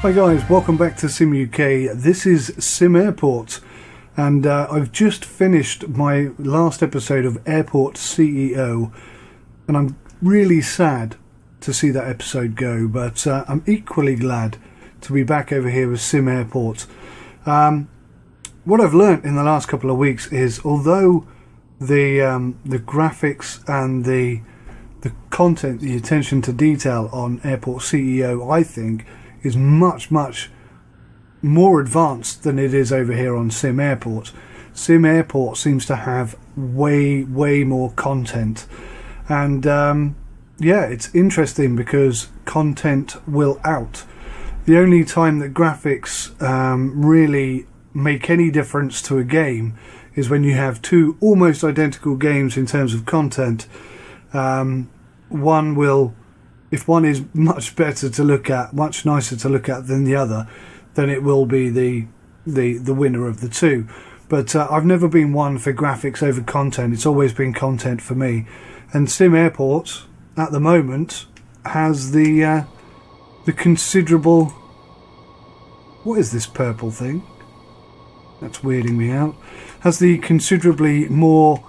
Hi guys, welcome back to Sim UK. This is SimAirport, and I've just finished my last episode of Airport CEO, and I'm really sad to see that episode go, but I'm equally glad to be back over here with SimAirport. What I've learnt in the last couple of weeks is, although the graphics and the content, the attention to detail on Airport CEO, I think, is much more advanced than it is over here on SimAirport. SimAirport seems to have way more content, and yeah, it's interesting because content will out. The only time that graphics really make any difference to a game is when you have two almost identical games in terms of content. One will, if one is much better to look at, much nicer to look at than the other, then it will be the winner of the two. But I've never been one for graphics over content. It's always been content for me. And SimAirport at the moment has the considerable... What is this purple thing? That's weirding me out. Has the considerably more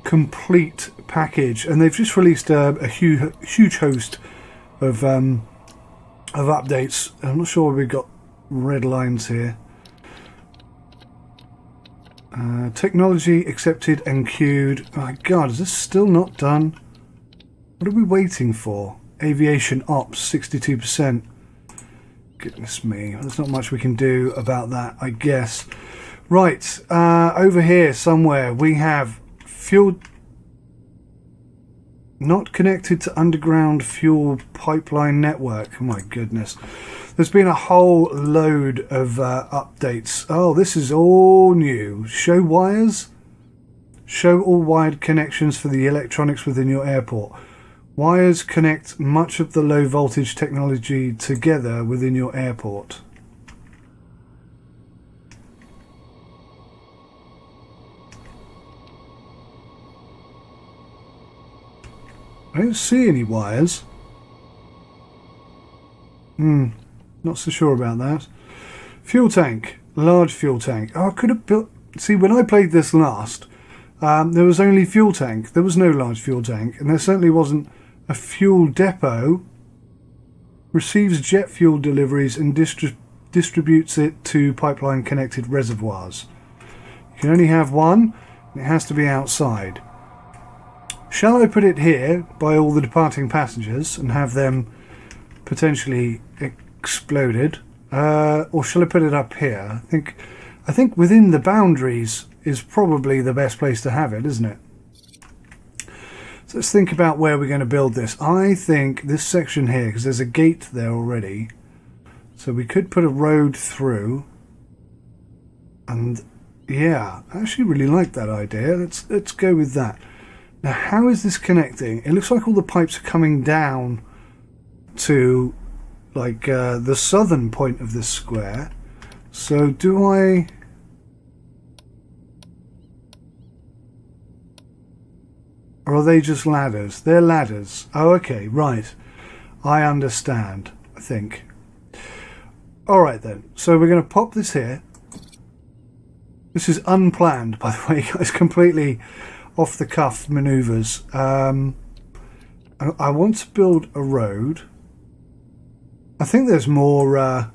complete package, and they've just released a huge host of updates. I'm not sure we've got red lines here. Technology accepted and queued. Oh my god, is this still not done? What are we waiting for? Aviation ops 62%. Goodness me, there's not much we can do about that, I guess. Right, over here somewhere we have fuel not connected to underground fuel pipeline network. Oh my goodness. There's been a whole load of updates. Oh, this is all new. Show wires. Show all wired connections for the electronics within your airport. Wires connect much of the low voltage technology together within your airport. I don't see any wires. Not so sure about that. Fuel tank. Large fuel tank. Oh, I could have built... See, when I played this last, there was only fuel tank. There was no large fuel tank. And there certainly wasn't a fuel depot. Receives jet fuel deliveries and distributes it to pipeline-connected reservoirs. You can only have one, and it has to be outside. Shall I put it here by all the departing passengers and have them potentially exploded, or shall I put it up here? I think within the boundaries is probably the best place to have it, isn't it? So let's think about where we're going to build this. I think this section here, because there's a gate there already, so we could put a road through. And yeah, I actually really like that idea. Let's go with that. Now, how is this connecting? It looks like all the pipes are coming down to like the southern point of this square. So do I... Or are they just ladders? They're ladders. Oh, okay, right. I understand, I think. Alright then, so we're going to pop this here. This is unplanned, by the way, guys, completely off-the-cuff manoeuvres. I want to build a road. I think there's more... I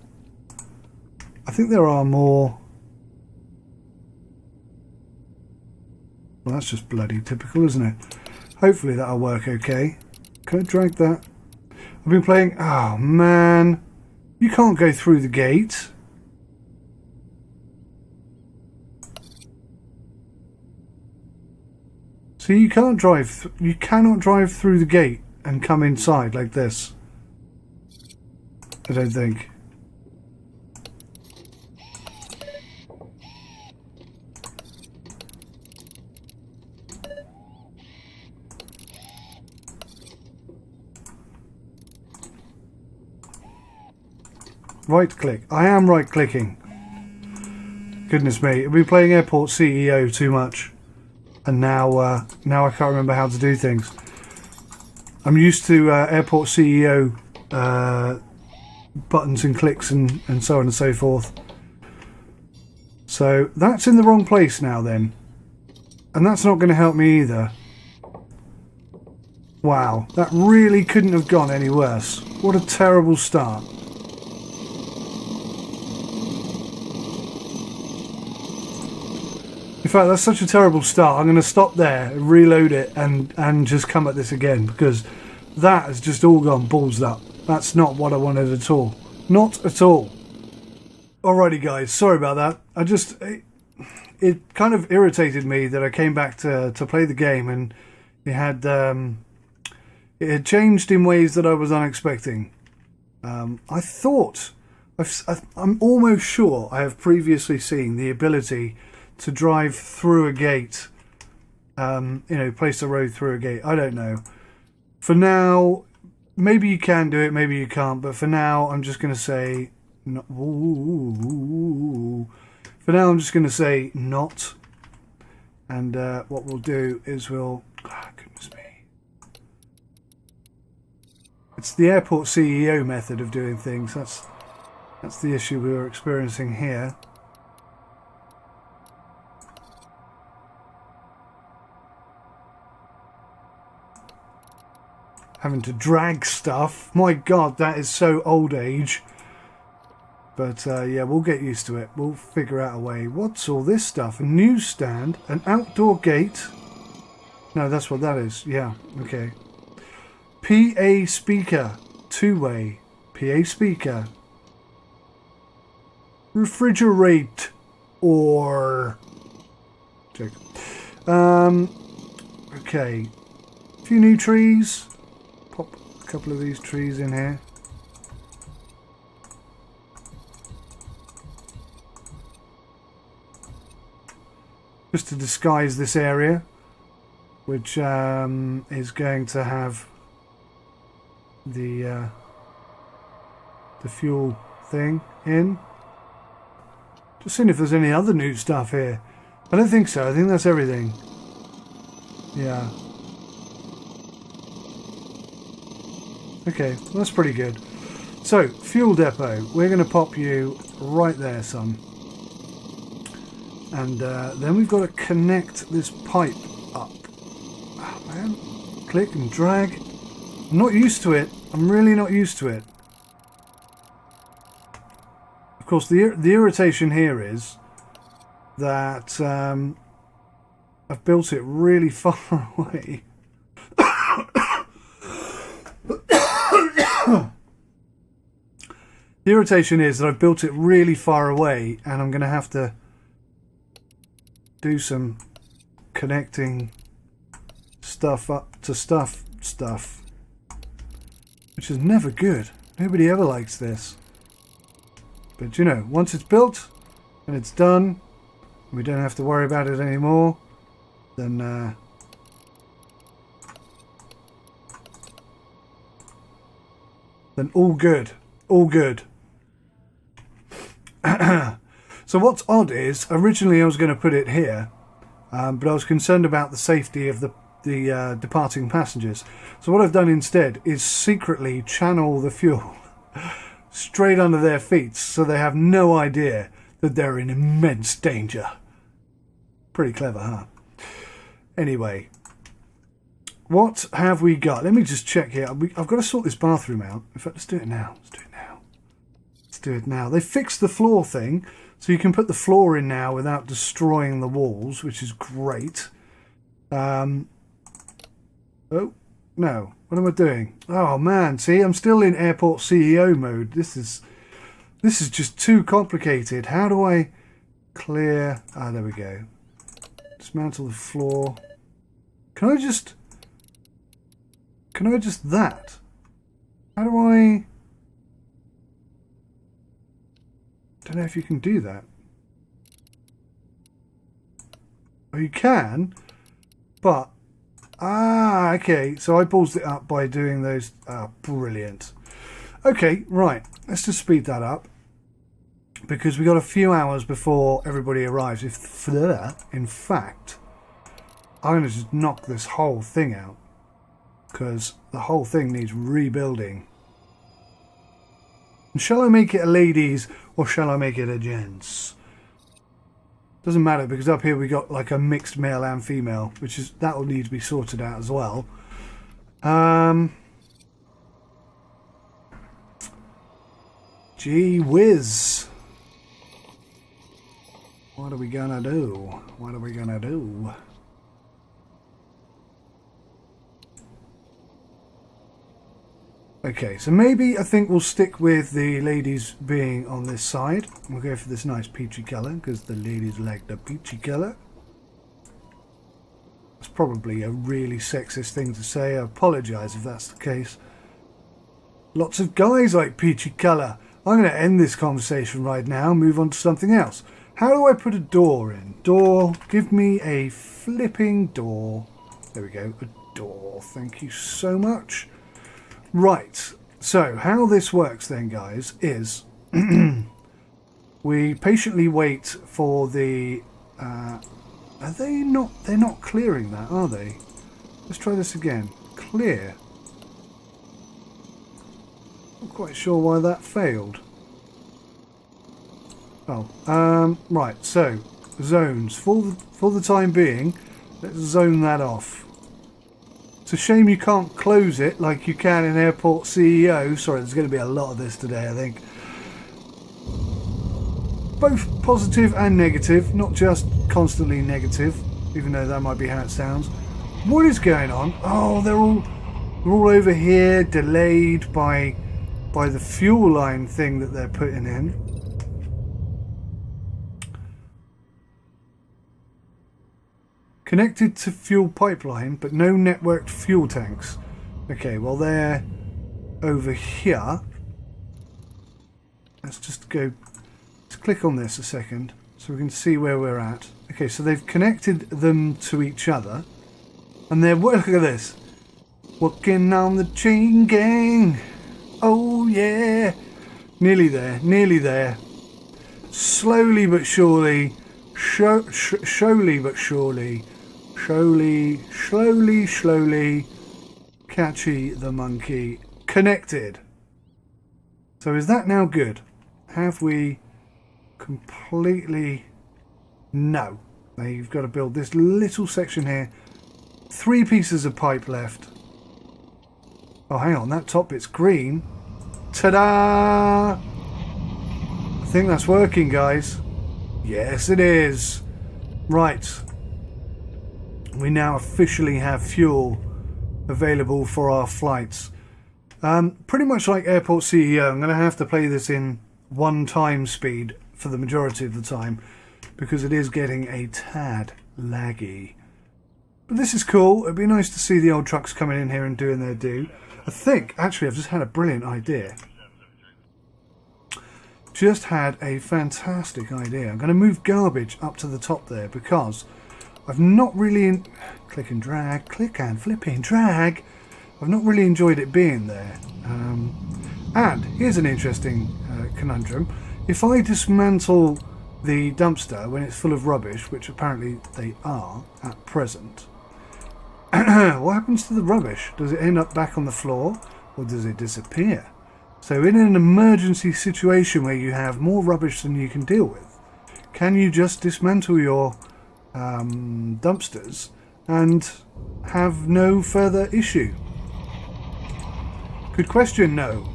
think there are more... Well, that's just bloody typical, isn't it? Hopefully that'll work okay. Can I drag that? I've been playing... Oh, man. You can't go through the gate. So you can't drive... You cannot drive through the gate and come inside like this. I don't think. Right click. I am right clicking. Goodness me. I've been playing Airport CEO too much. And now I can't remember how to do things. I'm used to Airport CEO buttons and clicks and so on and so forth. So that's in the wrong place now then. And that's not going to help me either. Wow, that really couldn't have gone any worse. What a terrible start. In fact, that's such a terrible start. I'm going to stop there, reload it, and just come at this again, because that has just all gone balls up. That's not what I wanted at all. Not at all. Alrighty guys, sorry about that. It kind of irritated me that I came back to play the game and it had changed in ways that I was unexpecting. I'm almost sure I have previously seen the ability to drive through a gate, place the road through a gate. I don't know. For now, maybe you can do it, maybe you can't, but for now I'm just going to say no. For now I'm just going to say not. And what we'll do is goodness me. It's the airport CEO method of doing things. That's the issue we were experiencing here. Having to drag stuff. My God, that is so old age. But yeah, we'll get used to it. We'll figure out a way. What's all this stuff? A newsstand, an outdoor gate. No, that's what that is. Yeah, okay. PA speaker, two-way. PA speaker. Refrigerate or check. Okay. A few new trees. Pop a couple of these trees in here. Just to disguise this area, which is going to have the fuel thing in. Just seeing if there's any other new stuff here. I don't think so. I think that's everything. Yeah. Okay, well, that's pretty good. So, fuel depot. We're going to pop you right there, son. And then we've got to connect this pipe up. Oh, man. Click and drag. I'm not used to it. I'm really not used to it. Of course, the irritation here is that I've built it really far away. The irritation is that I've built it really far away and I'm going to have to do some connecting stuff up to stuff, which is never good. Nobody ever likes this. But you know, once it's built and it's done, we don't have to worry about it anymore, then all good. All good. So what's odd is, originally I was going to put it here, but I was concerned about the safety of the departing passengers. So what I've done instead is secretly channel the fuel straight under their feet, so they have no idea that they're in immense danger. Pretty clever, huh? Anyway, what have we got? Let me just check here. I've got to sort this bathroom out. In fact, let's do it now. Let's do it now. They fixed the floor thing, so you can put the floor in now without destroying the walls, which is great. Oh, no. What am I doing? Oh, man. See, I'm still in airport CEO mode. This is just too complicated. How do I clear... Ah, there we go. Dismantle the floor. Can I just that? How do I... Don't know if you can do that. Oh, you can, but... Ah, okay. So I ballsed it up by doing those... Ah, brilliant. Okay, right. Let's just speed that up. Because we got a few hours before everybody arrives. In fact, I'm going to just knock this whole thing out. Because the whole thing needs rebuilding. Shall I make it a ladies or shall I make it a gents? Doesn't matter, because up here we got like a mixed male and female, which is, that will need to be sorted out as well. Gee whiz. What are we gonna do? What are we gonna do? Okay, so maybe I think we'll stick with the ladies being on this side. We'll go for this nice peachy colour, because the ladies like the peachy colour. It's probably a really sexist thing to say. I apologise if that's the case. Lots of guys like peachy colour. I'm going to end this conversation right now and move on to something else. How do I put a door in? Door. Give me a flipping door. There we go. A door. Thank you so much. Right. So how this works then, guys, is we patiently wait for the... are they not... They're not clearing that, are they? Let's try this again. Clear. Not quite sure why that failed. Oh, right, so zones. For the time being, let's zone that off. It's a shame you can't close it like you can in Airport CEO. Sorry, there's going to be a lot of this today, I think. Both positive and negative, not just constantly negative, even though that might be how it sounds. What is going on? Oh, they're all over here, delayed by the fuel line thing that they're putting in. Connected to fuel pipeline, but no networked fuel tanks. Okay, well they're over here. Let's just go, let's click on this a second so we can see where we're at. Okay, so they've connected them to each other. And they're, look at this. Working on the chain gang. Oh yeah. Nearly there, nearly there. Slowly but surely. Slowly but surely. Slowly. Catchy the monkey. Connected. So is that now good? Have we completely... No. Now you've got to build this little section here. 3 pieces of pipe left. Oh, hang on. That top bit's green. Ta-da! I think that's working, guys. Yes, it is. Right. We now officially have fuel available for our flights. Pretty much like Airport CEO, I'm going to have to play this in 1 time speed for the majority of the time because it is getting a tad laggy. But this is cool. It'd be nice to see the old trucks coming in here and doing their due. I think, actually, I've just had a brilliant idea. Just had a fantastic idea. I'm going to move garbage up to the top there because I've not really... Click and drag, click and flip and drag. I've not really enjoyed it being there. And here's an interesting conundrum. If I dismantle the dumpster when it's full of rubbish, which apparently they are at present, what happens to the rubbish? Does it end up back on the floor or does it disappear? So in an emergency situation where you have more rubbish than you can deal with, can you just dismantle your dumpsters and have no further issue? Good question, no.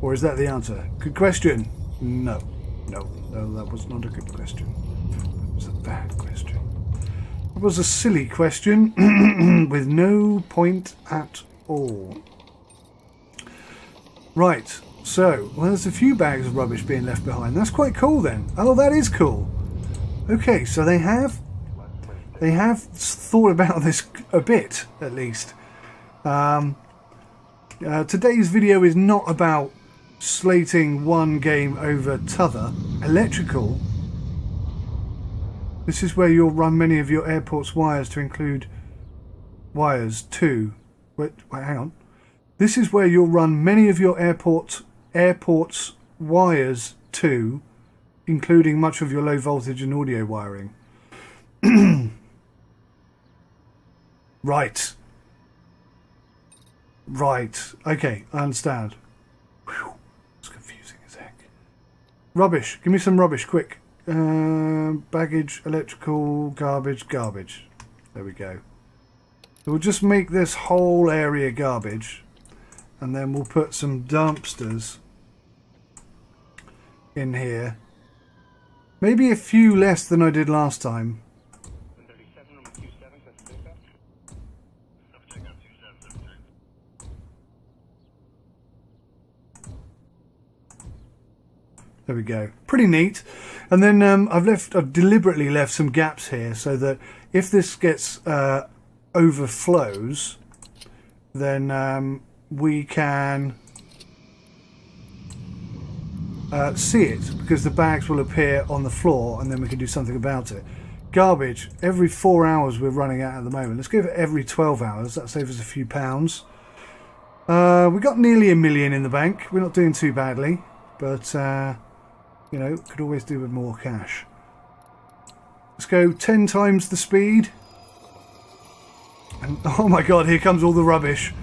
Or is that the answer? Good question, no. No, that was not a good question. That was a bad question. It was a silly question with no point at all. Right, so, well, there's a few bags of rubbish being left behind. That's quite cool then. Oh, that is cool. Okay, so they have thought about this a bit, at least. Today's video is not about slating one game over t'other. Electrical. This is where you'll run many of your airport's wires to include wires to... Wait, hang on. This is where you'll run many of your airport's wires to, including much of your low voltage and audio wiring. Right. Right. Okay, I understand. Whew. Rubbish. Give me some rubbish, quick. Baggage, electrical, garbage, garbage. There we go. So we'll just make this whole area garbage. And then we'll put some dumpsters in here. Maybe a few less than I did last time. There we go. Pretty neat. And then I've deliberately left some gaps here so that if this gets overflows, then we can see it, because the bags will appear on the floor and then we can do something about it. Garbage, every 4 hours we're running out at the moment. Let's give it every 12 hours. That saves us a few pounds. We got nearly $1 million in the bank. We're not doing too badly, but you know, could always do with more cash. Let's go 10 times the speed. And oh my god, here comes all the rubbish.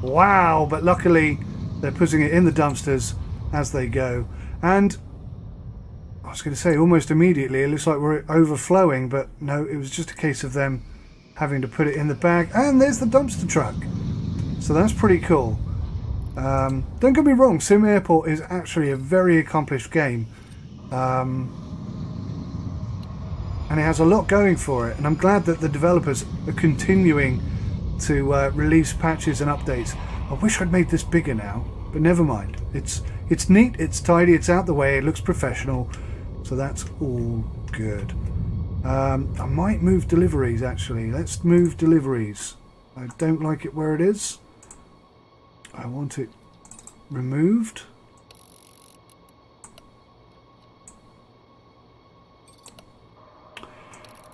Wow, but luckily they're putting it in the dumpsters as they go. And I was going to say almost immediately it looks like we're overflowing, but no, it was just a case of them having to put it in the bag. And there's the dumpster truck. So that's pretty cool. Don't get me wrong, SimAirport is actually a very accomplished game. And it has a lot going for it, and I'm glad that the developers are continuing to release patches and updates. I wish I'd made this bigger now, but never mind. It's neat, it's tidy, it's out the way, it looks professional, so that's all good. I might move deliveries actually. Let's move deliveries. I don't like it where it is. I want it removed.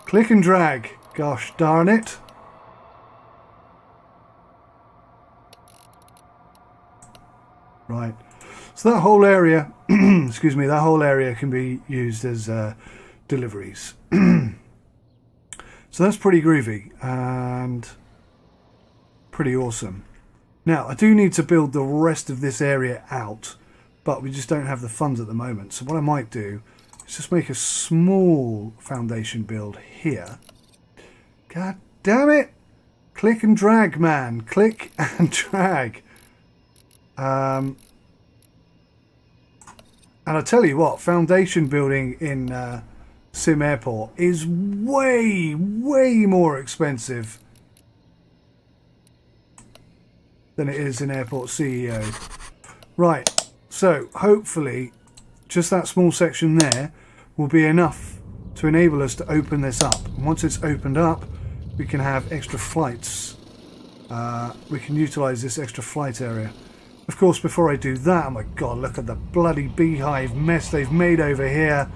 Click and drag. Gosh darn it. Right. So that whole area, excuse me, that whole area can be used as deliveries. So that's pretty groovy and pretty awesome. Now, I do need to build the rest of this area out, but we just don't have the funds at the moment. So what I might do is just make a small foundation build here. God damn it! Click and drag, man. Click and drag. And I tell you what, foundation building in SimAirport is way, way more expensive than it is in Airport CEO. Right, so hopefully just that small section there will be enough to enable us to open this up. And once it's opened up, we can have extra flights. We can utilize this extra flight area. Of course, before I do that, oh my god, look at the bloody beehive mess they've made over here.